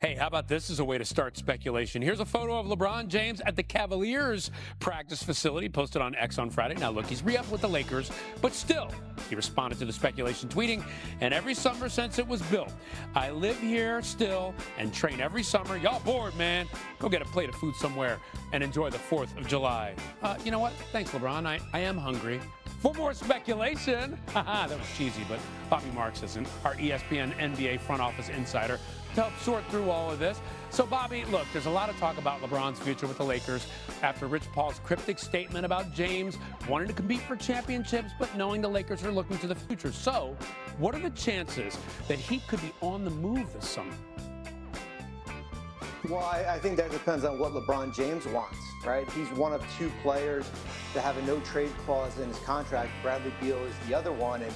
Hey, how about this as a way to start speculation? Here's a photo of LeBron James at the Cavaliers practice facility posted on X on Friday. Now, look, he's re-upped with the Lakers, but still, he responded to the speculation tweeting, and every summer since it was built, I live here still and train every summer. Y'all bored, man. Go get a plate of food somewhere and enjoy the 4th of July. You know what? Thanks, LeBron. I am hungry. For more speculation, that was cheesy, but Bobby Marks isn't, our ESPN NBA front office insider, to help sort through all of this. So, Bobby, look, there's a lot of talk about LeBron's future with the Lakers after Rich Paul's cryptic statement about James wanting to compete for championships, but knowing the Lakers are looking to the future. So, what are the chances that he could be on the move this summer? Well, I think that depends on what LeBron James wants, right? He's one of two players that have a no-trade clause in his contract. Bradley Beal is the other one, and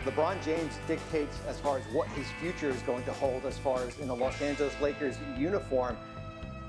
LeBron James dictates as far as what his future is going to hold as far as in the Los Angeles Lakers uniform.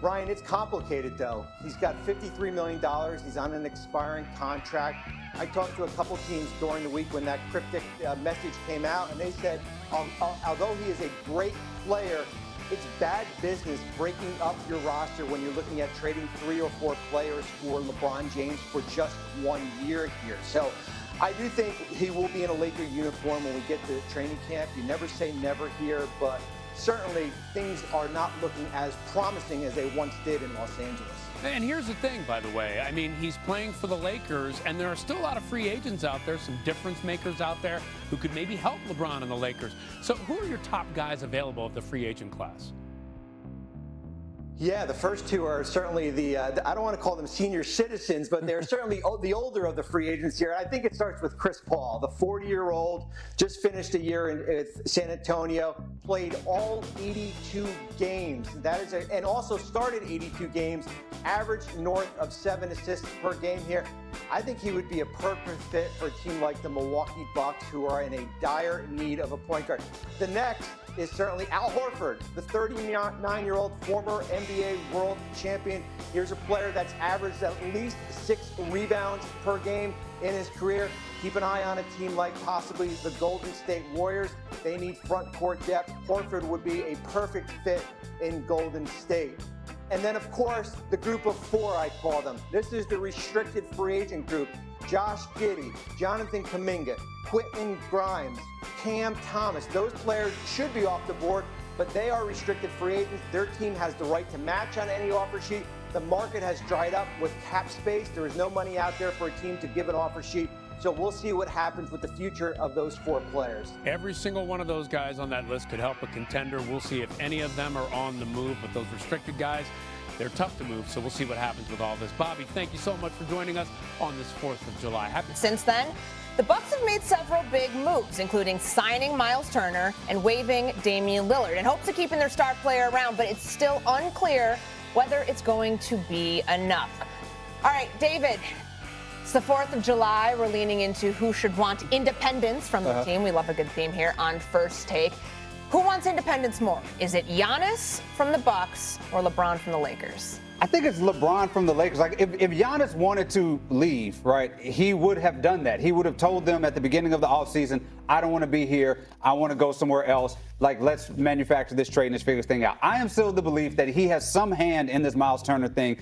Ryan, it's complicated, though. He's got $53 million. He's on an expiring contract. I talked to a couple teams during the week when that cryptic message came out, and they said, although he is a great player, it's bad business breaking up your roster when you're looking at trading 3 or 4 players for LeBron James for just 1 year here. So I do think he will be in a Laker uniform when we get to training camp. You never say never here, but certainly things are not looking as promising as they once did in Los Angeles. And here's the thing, by the way. I mean, he's playing for the Lakers, and there are still a lot of free agents out there, some difference makers out there who could maybe help LeBron and the Lakers. So who are your top guys available of the free agent class? Yeah, the first two are certainly the I don't want to call them senior citizens, but they're certainly the older of the free agents here. I think it starts with Chris Paul, the 40-year-old, just finished a year in San Antonio, played all 82 games. That is and also started 82 games, averaged north of 7 assists per game here. I think he would be a perfect fit for a team like the Milwaukee Bucks, who are in a dire need of a point guard. The next is certainly Al Horford, the 39-year-old former NBA world champion. Here's a player that's averaged at least 6 rebounds per game in his career. Keep an eye on a team like possibly the Golden State Warriors. They need front court depth. Horford would be a perfect fit in Golden State. And then, of course, the group of 4, I call them. This is the restricted free agent group. Josh Giddey, Jonathan Kuminga, Quentin Grimes, Cam Thomas. Those players should be off the board, but they are restricted free agents. Their team has the right to match on any offer sheet. The market has dried up with cap space. There is no money out there for a team to give an offer sheet. So we'll see what happens with the future of those 4 players. Every single one of those guys on that list could help a contender. We'll see if any of them are on the move, but those restricted guys, they're tough to move, so we'll see what happens with all this. Bobby, thank you so much for joining us on this 4th of July. Since then, the Bucks have made several big moves, including signing Miles Turner and waiving Damian Lillard in hopes of keeping their star player around, but it's still unclear whether it's going to be enough. All right, David, it's the 4th of July. We're leaning into who should want independence from the team. We love a good theme here on First Take. Who wants independence more? Is it Giannis from the Bucks or LeBron from the Lakers? I think it's LeBron from the Lakers. Like, if Giannis wanted to leave, right, he would have done that. He would have told them at the beginning of the offseason, I don't want to be here. I want to go somewhere else. Like, let's manufacture this trade and let's figure this thing out. I am still of the belief that he has some hand in this Miles Turner thing.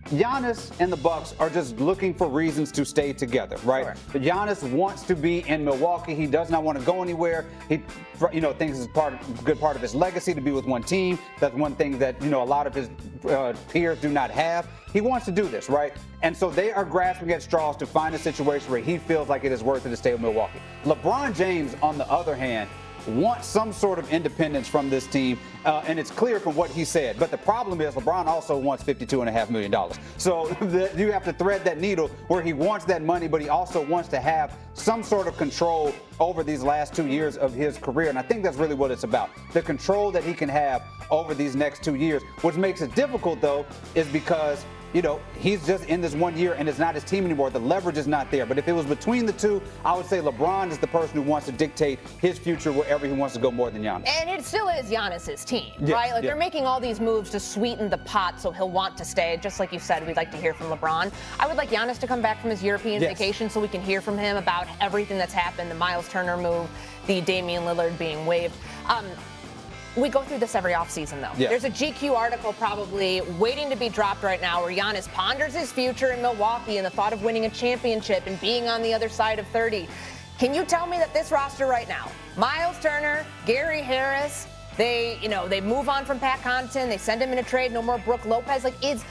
Giannis and the Bucks are just looking for reasons to stay together, right? Sure. But Giannis wants to be in Milwaukee. He does not want to go anywhere. He, thinks it's a good part of his legacy to be with one team. That's one thing that, a lot of his peers do not have. He wants to do this, right? And so they are grasping at straws to find a situation where he feels like it is worth it to stay with Milwaukee. LeBron James, on the other hand, wants some sort of independence from this team, and it's clear from what he said. But the problem is LeBron also wants $52.5 million. So you have to thread that needle where he wants that money, but he also wants to have some sort of control over these last 2 years of his career. And I think that's really what it's about. The control that he can have over these next 2 years. What makes it difficult, though, is because he's just in this 1 year and it's not his team anymore. The leverage is not there. But if it was between the two, I would say LeBron is the person who wants to dictate his future wherever he wants to go more than Giannis. And it still is Giannis's team, right? Like they're making all these moves to sweeten the pot so he'll want to stay. Just like you said, we'd like to hear from LeBron. I would like Giannis to come back from his European vacation so we can hear from him about everything that's happened, the Miles Turner move, the Damian Lillard being waived. We go through this every offseason, though. Yeah. There's a GQ article probably waiting to be dropped right now where Giannis ponders his future in Milwaukee and the thought of winning a championship and being on the other side of 30. Can you tell me that this roster right now, Miles Turner, Gary Harris, they move on from Pat Connaughton, they send him in a trade, no more Brook Lopez. Like, is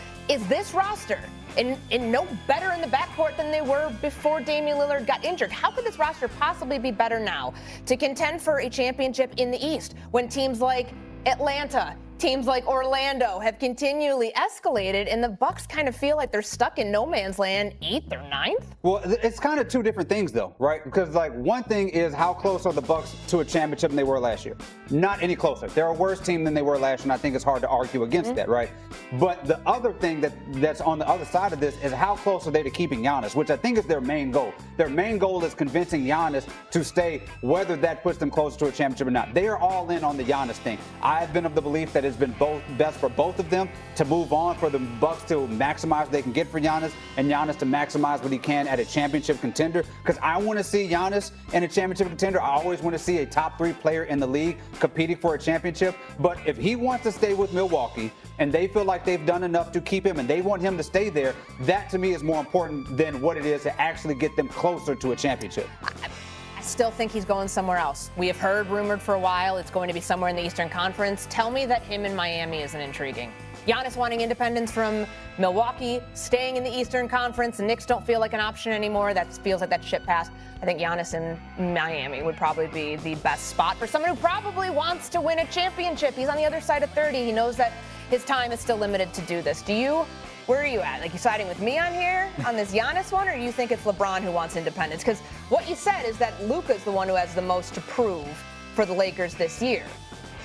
this roster and no better in the backcourt than they were before Damian Lillard got injured? How could this roster possibly be better now to contend for a championship in the East when teams like Atlanta, teams like Orlando have continually escalated, and the Bucks kind of feel like they're stuck in no man's land, 8th or 9th? Well, it's kind of two different things, though, right? Because, like, one thing is how close are the Bucks to a championship than they were last year? Not any closer. They're a worse team than they were last year, and I think it's hard to argue against that, right? But the other thing that's on the other side of this is how close are they to keeping Giannis, which I think is their main goal. Their main goal is convincing Giannis to stay, whether that puts them closer to a championship or not. They are all in on the Giannis thing. I've been of the belief that it's been best for both of them to move on, for the Bucks to maximize what they can get for Giannis, and Giannis to maximize what he can at a championship contender. Because I want to see Giannis in a championship contender. I always want to see a top 3 player in the league competing for a championship. But if he wants to stay with Milwaukee and they feel like they've done enough to keep him and they want him to stay there, that to me is more important than what it is to actually get them closer to a championship. I still think he's going somewhere else. We have heard rumored for a while it's going to be somewhere in the Eastern Conference. Tell me that him in Miami isn't intriguing. Giannis wanting independence from Milwaukee, staying in the Eastern Conference. The Knicks don't feel like an option anymore. That feels like that ship passed. I think Giannis in Miami would probably be the best spot for someone who probably wants to win a championship. He's on the other side of 30. He knows that his time is still limited to do this. Where are you at? Like, you siding with me on here on this Giannis one, or do you think it's LeBron who wants independence? Because what you said is that Luka's the one who has the most to prove for the Lakers this year.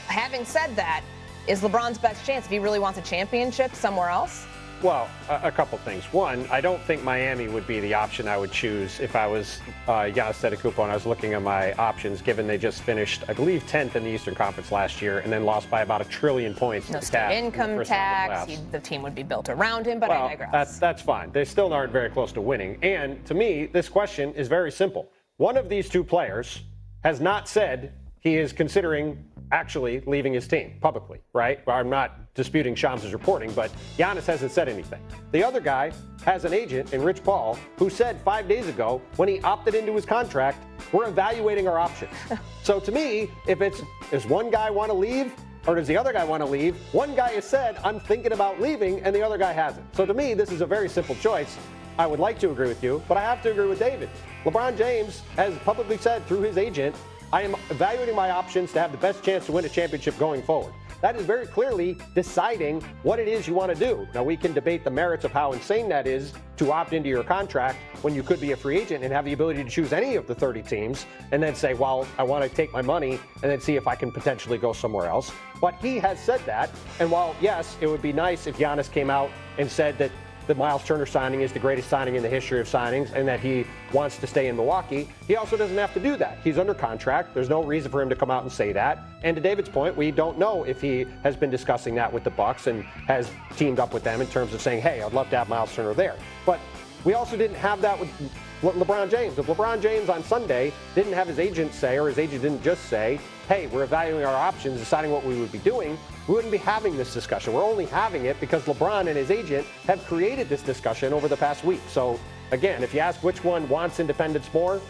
Having said that, is LeBron's best chance, if he really wants a championship, somewhere else? Well, a couple things. One, I don't think Miami would be the option I would choose if I was Giannis Antetokounmpo and I was looking at my options, given they just finished, I believe, 10th in the Eastern Conference last year and then lost by about 1 trillion points. No state income tax. The team would be built around him, but I digress. That's fine. They still aren't very close to winning. And to me, this question is very simple. One of these two players has not said he is considering actually leaving his team publicly, right? I'm not disputing Shams' reporting, but Giannis hasn't said anything. The other guy has an agent in Rich Paul who said 5 days ago when he opted into his contract, we're evaluating our options. So to me, if does one guy want to leave or does the other guy want to leave? One guy has said, I'm thinking about leaving, and the other guy hasn't. So to me, this is a very simple choice. I would like to agree with you, but I have to agree with David. LeBron James has publicly said through his agent, I am evaluating my options to have the best chance to win a championship going forward. That is very clearly deciding what it is you want to do. Now, we can debate the merits of how insane that is to opt into your contract when you could be a free agent and have the ability to choose any of the 30 teams and then say, well, I want to take my money and then see if I can potentially go somewhere else. But he has said that. And while, yes, it would be nice if Giannis came out and said that the Miles Turner signing is the greatest signing in the history of signings and that he wants to stay in Milwaukee, he also doesn't have to do that. He's under contract. There's no reason for him to come out and say that. And to David's point, we don't know if he has been discussing that with the Bucks and has teamed up with them in terms of saying, hey, I'd love to have Miles Turner there. But we also didn't have that with LeBron James. If LeBron James on Sunday didn't have his agent say, or his agent didn't just say, hey, we're evaluating our options, deciding what we would be doing, we wouldn't be having this discussion. We're only having it because LeBron and his agent have created this discussion over the past week. So, again, if you ask which one wants independence more,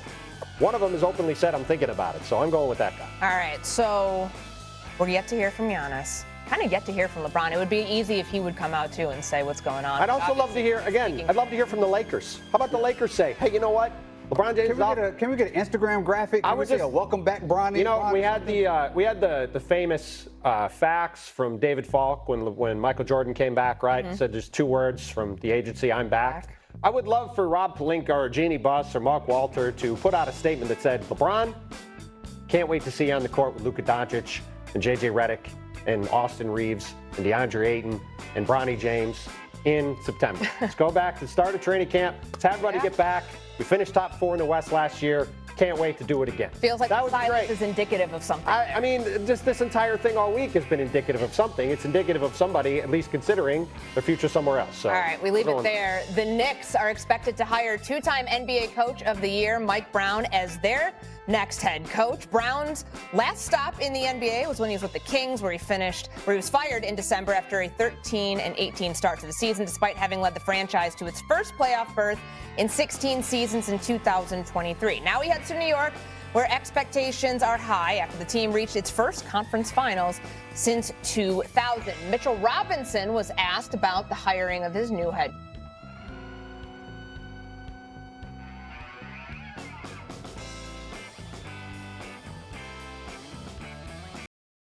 one of them has openly said, I'm thinking about it. So I'm going with that guy. All right, so we're yet to hear from Giannis. Kind of yet to hear from LeBron. It would be easy if he would come out, too, and say what's going on. I'd also love to hear, again, I'd love to hear from the Lakers. How about the Lakers say, hey, you know what? LeBron James can we get an Instagram graphic? Can we say a welcome back, Bronny? You know, Bronny? we had the famous facts from David Falk when Michael Jordan came back, right? Mm-hmm. Said there's 2 words from the agency, I'm back. I would love for Rob Pelinka or Jeannie Buss or Mark Walter to put out a statement that said, LeBron, can't wait to see you on the court with Luka Doncic and JJ Redick and Austin Reeves and DeAndre Ayton and Bronny James in September. Let's go back to the start of training camp. Let's have everybody get back. We finished top 4 in the West last year. can't wait to do it again. Feels like that the silence is indicative of something. I mean, just this entire thing all week has been indicative of something. It's indicative of somebody at least considering their future somewhere else. So, all right, we leave it there. The Knicks are expected to hire two-time NBA Coach of the Year Mike Brown as their next head coach. Brown's last stop in the NBA was when he was with the Kings, where he was fired in December after a 13-18 start to the season, despite having led the franchise to its first playoff berth in 16 seasons in 2023. Now he heads to New York, where expectations are high after the team reached its first conference finals since 2000. Mitchell Robinson was asked about the hiring of his new head